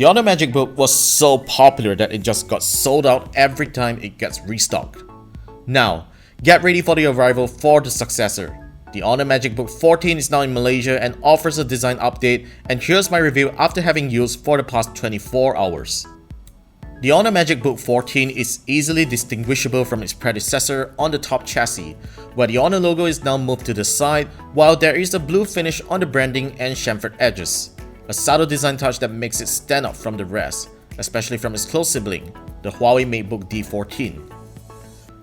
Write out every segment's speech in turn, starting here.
The Honor MagicBook was so popular that it just got sold out every time it gets restocked. Now, get ready for the arrival for the successor. The Honor MagicBook 14 is now in Malaysia and offers a design update, and here's my review after having used for the past 24 hours. The Honor MagicBook 14 is easily distinguishable from its predecessor on the top chassis, where the Honor logo is now moved to the side while there is a blue finish on the branding and chamfered edges. A subtle design touch that makes it stand out from the rest, especially from its close sibling, the Huawei MateBook D14.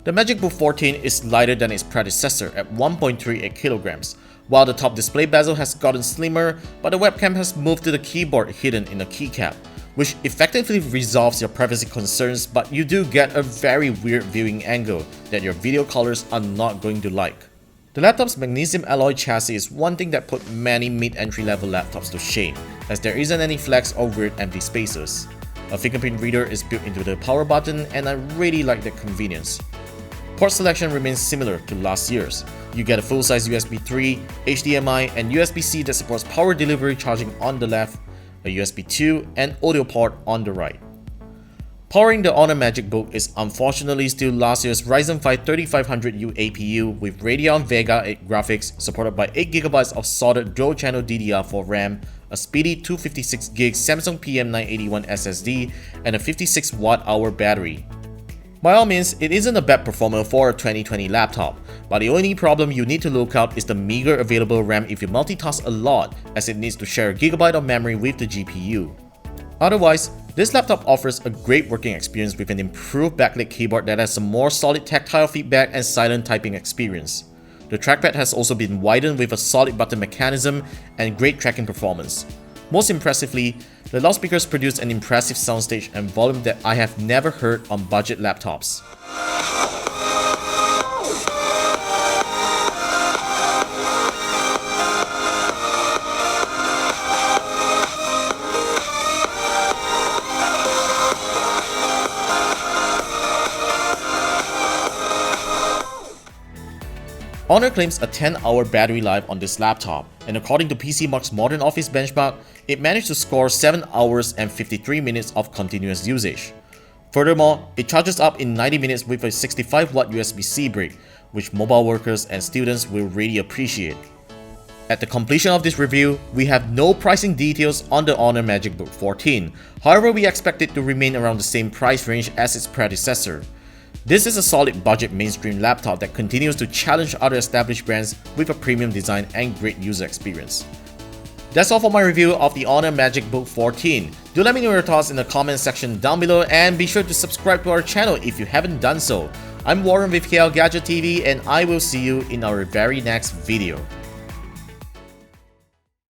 The MagicBook 14 is lighter than its predecessor at 1.38 kilograms, while the top display bezel has gotten slimmer, but the webcam has moved to the keyboard hidden in a keycap, which effectively resolves your privacy concerns, but you do get a very weird viewing angle that your video callers are not going to like. The laptop's magnesium alloy chassis is one thing that put many mid-entry level laptops to shame, as there isn't any flex or weird empty spaces. A fingerprint reader is built into the power button, and I really like that convenience. Port selection remains similar to last year's. You get a full-size USB 3, HDMI, and USB-C that supports power delivery charging on the left, a USB 2, and audio port on the right. Powering the Honor MagicBook is unfortunately still last year's Ryzen 5 3500U APU with Radeon Vega 8 graphics supported by 8GB of solid dual-channel DDR4 RAM, a speedy 256GB Samsung PM981 SSD, and a 56Wh battery. By all means, it isn't a bad performer for a 2020 laptop, but the only problem you need to look out is the meager available RAM if you multitask a lot, as it needs to share a gigabyte of memory with the GPU. Otherwise, this laptop offers a great working experience with an improved backlit keyboard that has a more solid tactile feedback and silent typing experience. The trackpad has also been widened with a solid button mechanism and great tracking performance. Most impressively, the loudspeakers produce an impressive soundstage and volume that I have never heard on budget laptops. Honor claims a 10-hour battery life on this laptop, and according to PCMark's Modern Office benchmark, it managed to score 7 hours and 53 minutes of continuous usage. Furthermore, it charges up in 90 minutes with a 65W USB-C brick, which mobile workers and students will really appreciate. At the completion of this review, we have no pricing details on the Honor MagicBook 14, however we expect it to remain around the same price range as its predecessor. This is a solid budget mainstream laptop that continues to challenge other established brands with a premium design and great user experience. That's all for my review of the Honor MagicBook 14. Do let me know your thoughts in the comment section down below, and be sure to subscribe to our channel if you haven't done so. I'm Warren with KLGadgetTV, and I will see you in our very next video.